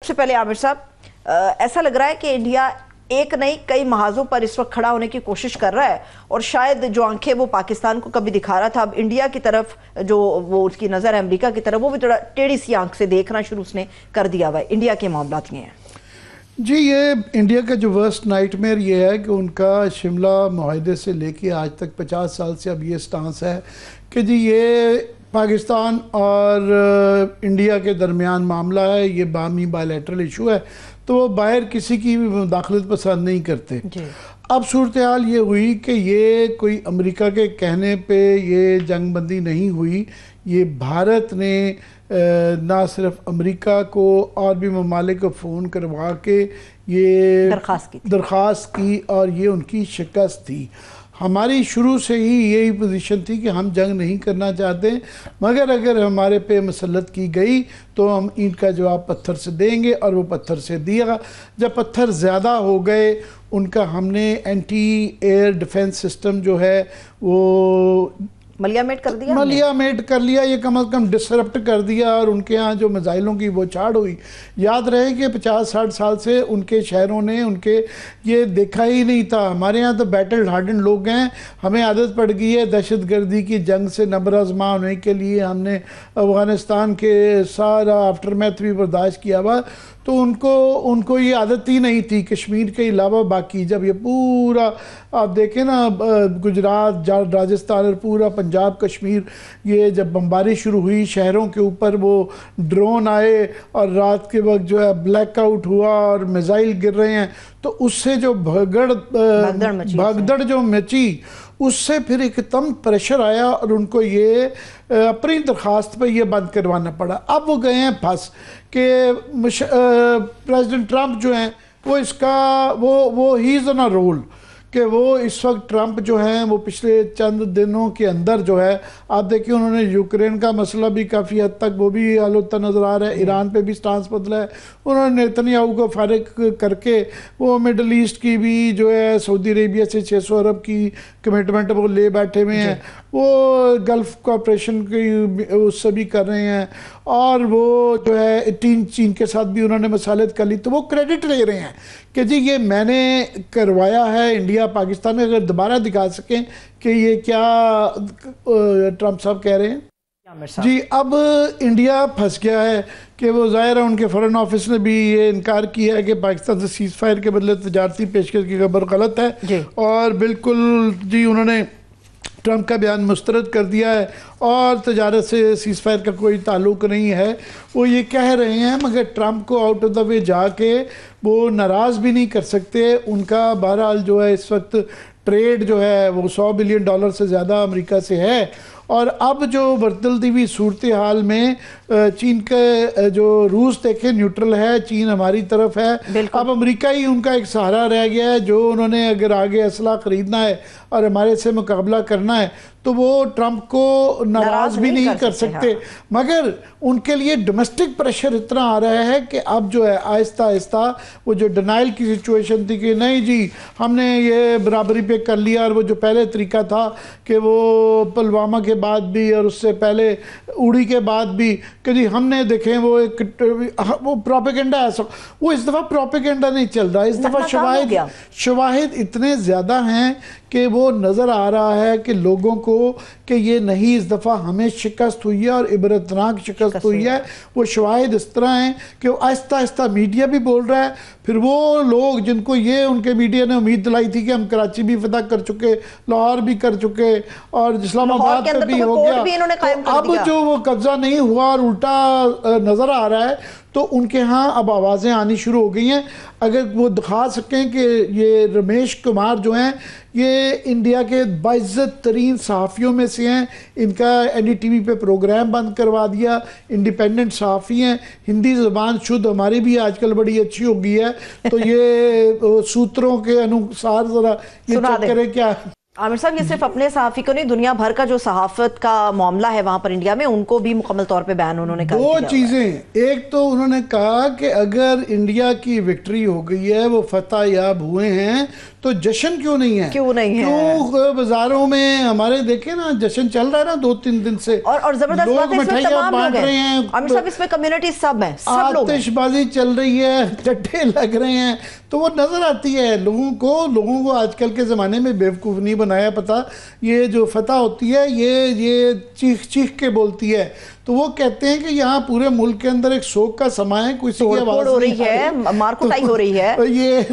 सबसे पहले आमिर साहब, ऐसा लग रहा है कि इंडिया एक नहीं कई महाजों पर इस वक्त खड़ा होने की कोशिश कर रहा है और शायद जो आंखें वो पाकिस्तान को कभी दिखा रहा था, अब इंडिया की तरफ जो वो उसकी नजर है अमेरिका की तरफ, वो भी थोड़ा टेढ़ी सी आंख से देखना शुरू उसने कर दिया हुआ है। इंडिया के मामलात ये हैं जी। ये इंडिया का जो वर्स्ट नाइटमेयर ये है कि उनका शिमला मुआहदे से लेके आज तक 50 साल से अब ये स्टांस है कि जी ये पाकिस्तान और इंडिया के दरमियान मामला है, ये बामी बायलैटरल इशू है, तो वो बाहर किसी की भी मुदाखलत पसंद नहीं करते। अब सूरत हाल ये हुई कि ये कोई अमेरिका के कहने पे ये जंग बंदी नहीं हुई, ये भारत ने ना सिर्फ अमेरिका को और भी ममालिक को फ़ोन करवा के ये दरख्वास्त की और ये उनकी शिकस्त थी। हमारी शुरू से ही यही पोजीशन थी कि हम जंग नहीं करना चाहते, मगर अगर हमारे पे मसलत की गई तो हम ईंट का जवाब पत्थर से देंगे, और वो पत्थर से दिया। जब पत्थर ज़्यादा हो गए उनका हमने एंटी एयर डिफेंस सिस्टम जो है वो मलियामेट कर दिया, मलियामेट कर लिया, ये कम अज़ कम डिसरप्ट कर दिया, और उनके यहाँ जो मिसाइलों की वो छाड़ हुई। याद रहे कि 50-60 साल से उनके शहरों ने उनके ये देखा ही नहीं था। हमारे यहाँ तो बैटल हार्डन लोग हैं, हमें आदत पड़ गई है दहशत गर्दी की जंग से नबर आज़मा होने के लिए। हमने अफ़गानिस्तान के सारा आफ्टरमैथ भी बर्दाश्त किया हुआ, तो उनको ये आदत ही नहीं थी। कश्मीर के अलावा बाकी जब ये पूरा आप देखें ना, गुजरात राजस्थान और पूरा पंजाब कश्मीर, ये जब बमबारी शुरू हुई शहरों के ऊपर, वो ड्रोन आए और रात के वक्त जो है ब्लैकआउट हुआ और मिसाइल गिर रहे हैं, तो उससे जो भगदड़ जो मची, उससे फिर एकदम प्रेशर आया और उनको ये अपनी दरख्वास्त पे ये बंद करवाना पड़ा। अब वो गए हैं फंस के प्रेसिडेंट ट्रंप जो हैं वो इसका वो ही इज़ ऑन अ रोल कि वो इस वक्त ट्रंप जो हैं वो पिछले चंद दिनों के अंदर जो है आप देखिए उन्होंने यूक्रेन का मसला भी काफ़ी हद तक वो भी हल होता नज़र आ रहा है, ईरान पे भी स्टांस बदला है उन्होंने, नेतन्याहू को फारिग करके वो मिडल ईस्ट की भी जो है सऊदी अरेबिया से 600 अरब की कमिटमेंट वो ले बैठे हुए हैं, वो गल्फ़ कॉपरेशन की उससे भी कर रहे हैं, और वो जो है चीन के साथ भी उन्होंने मसालत कर ली, तो वो क्रेडिट ले रहे हैं कि जी ये मैंने करवाया है। इंडिया पाकिस्तान में अगर दोबारा दिखा सकें कि ये क्या ट्रंप साहब कह रहे हैं जी। अब इंडिया फंस गया है कि वो ज़ाहिर है उनके फ़ॉरेन ऑफिस ने भी ये इनकार किया है कि पाकिस्तान से सीज़ फायर के बदले तजारती पेशकश की खबर गलत है, और बिल्कुल जी उन्होंने ट्रंप का बयान मुस्तरद कर दिया है और तजारत से सीज़ फायर का कोई ताल्लुक नहीं है, वो ये कह रहे हैं। मगर ट्रंप को आउट ऑफ द वे जाके वो नाराज़ भी नहीं कर सकते। उनका बहरहाल जो है इस वक्त ट्रेड जो है वो $100 बिलियन से ज़्यादा अमेरिका से है, और अब जो बदलती हुई सूरत हाल में चीन के जो रूस देखे न्यूट्रल है, चीन हमारी तरफ है, अब अमेरिका ही उनका एक सहारा रह गया है, जो उन्होंने अगर आगे असला ख़रीदना है और हमारे से मुकाबला करना है तो वो ट्रंप को नाराज़ भी नहीं कर सकते। मगर उनके लिए डोमेस्टिक प्रेशर इतना आ रहा है कि अब जो है आहिस्ता आहिस्ता वो जो डिनाइल की सिचुएशन थी कि नहीं जी हमने ये बराबरी पे कर लिया, और वो जो पहले तरीका था कि वो पुलवामा के बाद भी और उससे पहले उड़ी के बाद भी कि जी हमने देखें वो प्रोपेगेंडा ऐसा, वो इस दफ़ा प्रोपेगेंडा नहीं चल रहा, इस दफ़ा शवाहिद इतने ज़्यादा हैं कि वो नज़र आ रहा है कि लोगों को कि ये नहीं इस दफ़ा हमें शिकस्त हुई है और इबरतनाक शिकस्त हुई है। वो शवाहिद इस तरह हैं कि आहिस्ता आहिस्ता मीडिया भी बोल रहा है, फिर वो लोग जिनको ये उनके मीडिया ने उम्मीद दिलाई थी कि हम कराची भी फतह कर चुके, लाहौर भी कर चुके और इस्लामाबाद पे भी हो गया, तो अब जो वो कब्जा नहीं हुआ और उल्टा नज़र आ रहा है, तो उनके यहाँ अब आवाज़ें आनी शुरू हो गई हैं। अगर वो दिखा सकें कि ये रमेश कुमार जो हैं ये इंडिया के बाइज़्ज़त तरीन सहाफ़ियों में से हैं, इनका NDTV पे प्रोग्राम बंद करवा दिया, इंडिपेंडेंट सहाफ़ी हैं, हिंदी ज़बान शुद्ध हमारी भी आजकल बड़ी अच्छी हो गई है, तो ये सूत्रों के अनुसार ज़रा ये चेक करें क्या आमिर साहब, ये सिर्फ अपने सहाफ़ी को नहीं, दुनिया भर का जो सहाफत का मामला है वहां पर इंडिया में, उनको भी मुकम्मल तौर पे बैन उन्होंने कर दिया। दो चीजें, एक तो उन्होंने कहा कि अगर इंडिया की विक्ट्री हो गई है, वो फतह याब हुए हैं, तो जश्न क्यों नहीं है? क्यों नहीं है? क्यों बाजारों में हमारे देखे ना जश्न चल रहा है ना 2-3 दिन से, और जबरदस्त बात है, इसमें तमाम लोग हैं आमिर साहब, इसमें कम्युनिटी सब है, सब लोग हैं। आतिशबाजी चल रही है, चट्टे लग रहे हैं, तो वो नजर आती है लोगों को आजकल के ज़माने में बेवकूफ़ नहीं बनाया पता। ये जो फतह होती है ये चीख चीख के बोलती है, तो वो कहते हैं कि यहाँ पूरे मुल्क के अंदर एक शोक का समा है, कोई की आवाज़ हो रही है, मारकुटाई हो रही है। तो ये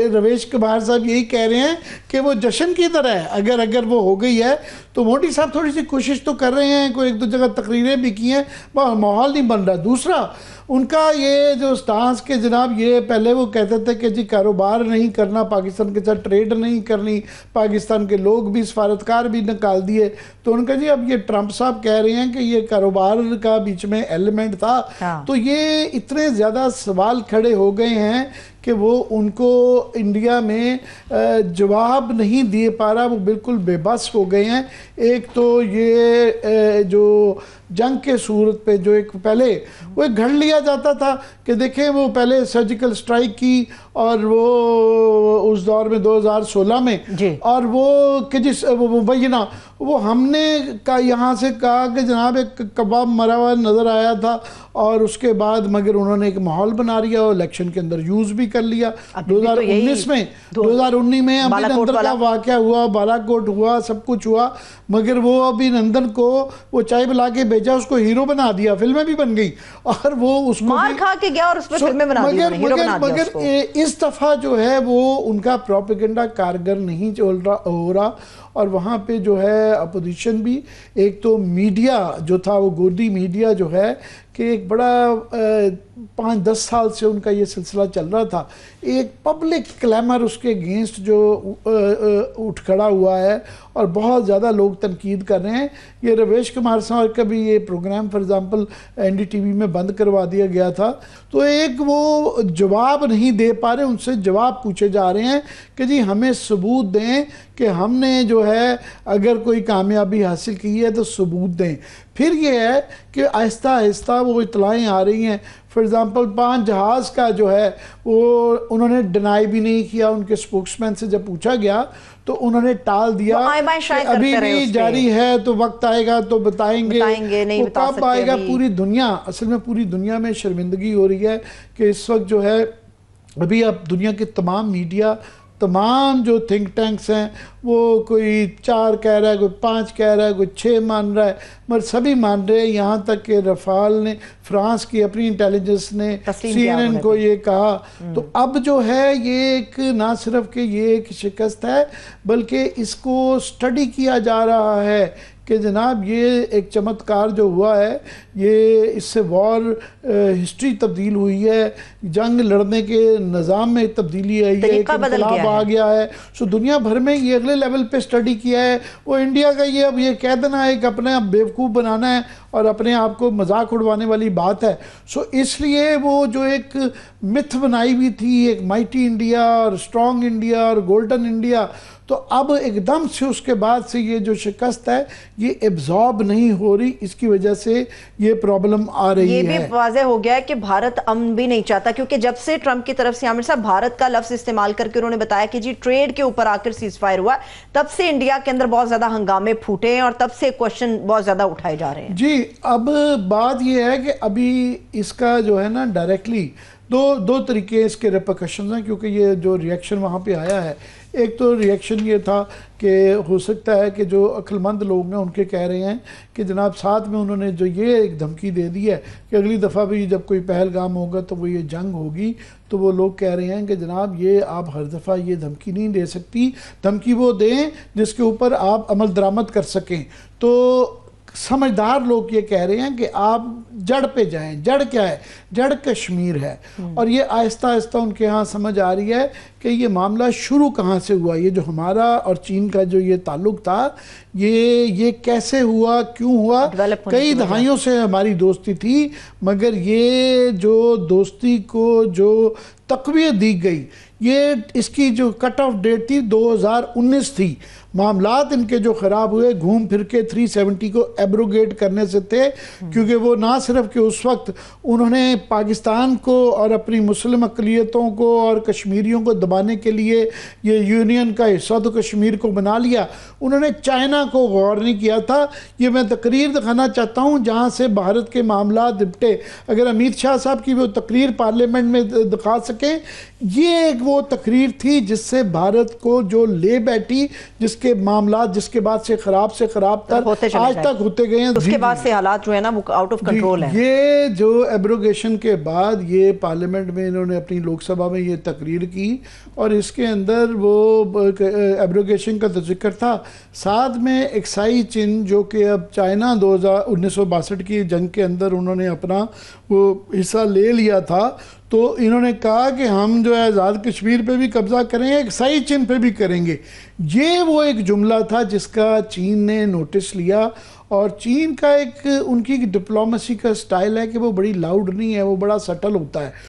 रवेश कुमार साहब यही कह रहे हैं कि वो जश्न की तरह है, अगर वो हो गई है तो मोदी साहब थोड़ी सी कोशिश तो कर रहे हैं, कोई 1-2 जगह तकरीरें भी की हैं, माहौल नहीं बन रहा। दूसरा उनका ये जो स्टांस के जनाब, ये पहले वो कहते थे कि जी कारोबार नहीं करना, पाकिस्तान के साथ ट्रेड नहीं करनी, पाकिस्तान के लोग भी, सफारतकार भी निकाल दिए, तो उनका जी अब ये ट्रंप साहब कह रहे हैं कि ये कारोबार का बीच में एलिमेंट था। हाँ। तो ये इतने ज़्यादा सवाल खड़े हो गए हैं कि वो उनको इंडिया में जवाब नहीं दे पा रहा, वो बिल्कुल बेबस हो गए हैं। एक तो ये जो जंग के सूरत पे जो एक पहले वो एक घड़ लिया जाता था कि देखें वो पहले सर्जिकल स्ट्राइक की, और वो उस दौर में 2016 में, और वो कि जिस वो बैना वो हमने का यहाँ से कहा कि जनाब एक कबाब मरा हुआ नज़र आया था, और उसके बाद मगर उन्होंने एक माहौल बना लिया और इलेक्शन के अंदर यूज़ भी कर लिया। 2019 में 2019 में अभिनंदन का वाक़या हुआ, बालाकोट हुआ, सब कुछ हुआ, मगर वो अभिनंदन को वो चाय पिला के भेजा, उसको हीरो बना दिया, फिल्में भी बन गई, और वो उसको मार खा के गया और उसमें फिल्में बना दी, हीरो बना दिया उसको। इस दफ़ा जो है वो उनका प्रोपेगेंडा कारगर नहीं हो रहा, और वहाँ पे जो है अपोजिशन भी, एक तो मीडिया जो था वो गोदी मीडिया जो है कि एक बड़ा 5-10 साल से उनका ये सिलसिला चल रहा था, एक पब्लिक क्लैमर उसके अगेंस्ट जो उठ खड़ा हुआ है, और बहुत ज़्यादा लोग तनकीद कर रहे हैं। ये रवेश कुमार साहब का भी ये प्रोग्राम फॉर एग्ज़ाम्पल NDTV में बंद करवा दिया गया था, तो एक वो जवाब नहीं दे पा रहे, उनसे जवाब पूछे जा रहे हैं कि जी हमें सबूत दें कि हमने जो है अगर कोई कामयाबी हासिल की है तो सबूत दें। फिर ये है कि आहिस्ता आहिस्ता वो इतलाएँ आ रही हैं, फॉर एग्ज़ाम्पल 5 जहाज़ का जो है वो उन्होंने डिनाई भी नहीं किया, उनके स्पोक्समैन से जब पूछा गया तो उन्होंने टाल दिया कि अभी भी जारी है, तो वक्त आएगा तो बताएंगे नहीं, वो कब आएगा। पूरी दुनिया, असल में पूरी दुनिया में शर्मिंदगी हो रही है कि इस वक्त जो है अभी अब दुनिया के तमाम मीडिया, तमाम जो थिंक टैंक्स हैं, वो कोई 4 कह रहा है, कोई 5 कह रहा है, कोई 6 मान रहा है, मगर सभी मान रहे हैं। यहाँ तक कि रफाल ने, फ्रांस की अपनी इंटेलिजेंस ने CNN को ये कहा। तो अब जो है ये एक ना सिर्फ कि ये एक शिकस्त है, बल्कि इसको स्टडी किया जा रहा है कि जनाब ये एक चमत्कार जो हुआ है, ये इससे वॉर हिस्ट्री तब्दील हुई है, जंग लड़ने के निज़ाम में तब्दीली आई है, एक इनकलाब आ गया है। सो दुनिया भर में ये अगले लेवल पे स्टडी किया है। वो इंडिया का ये अब ये कह देना है कि अपने आप बेवकूफ़ बनाना है और अपने आप को मजाक उड़वाने वाली बात है। सो इसलिए वो जो एक मिथ बनाई हुई थी, एक माइटी इंडिया और स्ट्रॉन्ग इंडिया और गोल्डन इंडिया, तो अब एकदम से उसके बाद से ये जो शिकस्त है ये एब्जॉर्ब नहीं हो रही, इसकी वजह से ये प्रॉब्लम आ रही है। ये भी वाज़ेह हो गया है कि भारत अमन भी नहीं चाहता, क्योंकि जब से ट्रंप की तरफ से आमिर साहब भारत का लफ्ज इस्तेमाल करके उन्होंने बताया कि जी ट्रेड के ऊपर आकर सीज फायर हुआ, तब से इंडिया के अंदर बहुत ज्यादा हंगामे फूटे हैं और तब से क्वेश्चन बहुत ज्यादा उठाए जा रहे हैं। जी, अब बात ये है कि अभी इसका जो है ना डायरेक्टली दो तरीके इसके रिपरकशन हैं, क्योंकि ये जो रिएक्शन वहाँ पे आया है, एक तो रिएक्शन ये था कि हो सकता है कि जो अक्लमंद लोग हैं उनके कह रहे हैं कि जनाब साथ में उन्होंने जो ये एक धमकी दे दी है कि अगली दफ़ा भी जब कोई पहलगाम होगा तो वो ये जंग होगी, तो वो लोग कह रहे हैं कि जनाब ये आप हर दफ़ा ये धमकी नहीं दे सकती, धमकी वो दें जिसके ऊपर आप अमल दरामद कर सकें। तो समझदार लोग ये कह रहे हैं कि आप जड़ पे जाएं। जड़ क्या है? जड़ कश्मीर है, और ये आहिस्ता आहिस्ता उनके यहाँ समझ आ रही है कि ये मामला शुरू कहाँ से हुआ, ये जो हमारा और चीन का जो ये ताल्लुक था ये कैसे हुआ, क्यों हुआ। कई दहाइयों से हमारी दोस्ती थी, मगर ये जो दोस्ती को जो तक़वियत दी गई, ये इसकी जो कट ऑफ डेट थी 2019 थी। मामलात इनके जो ख़राब हुए घूम फिर के 370 को एब्रोगेट करने से थे, क्योंकि वो ना सिर्फ कि उस वक्त उन्होंने पाकिस्तान को और अपनी मुस्लिम अक़लियतों को और कश्मीरियों को दबाने के लिए ये यूनियन का हिस्सा तो कश्मीर को बना लिया, उन्होंने चाइना को गौर नहीं किया था। ये मैं तकरीर दिखाना चाहता हूँ जहाँ से भारत के मामला निपटे। अगर अमित शाह साहब की वो तकरीर पार्लियामेंट में दिखा सकें, ये एक वो तकरीर थी जिससे भारत को जो ले बैठी, जिसके मामला जिसके बाद से खराब तर आज तक होते गए हैं। उसके बाद से हालात जो है ना वो आउट ऑफ कंट्रोल है। ये जो एब्रोगेशन के बाद ये पार्लियामेंट में इन्होंने अपनी लोकसभा में ये तकरीर की और इसके अंदर वो एब्रोगेशन का तो जिक्र था, साथ में एक्साई चिन्ह जो कि अब चाइना 1962 की जंग के अंदर उन्होंने अपना वो हिस्सा ले लिया था, तो इन्होंने कहा कि हम जो है आज़ाद कश्मीर पे भी कब्ज़ा करेंगे, एक्साई चिन्ह पे भी करेंगे। ये वो एक जुमला था जिसका चीन ने नोटिस लिया, और चीन का एक उनकी डिप्लोमेसी का स्टाइल है कि वो बड़ी लाउड नहीं है, वो बड़ा सटल होता है।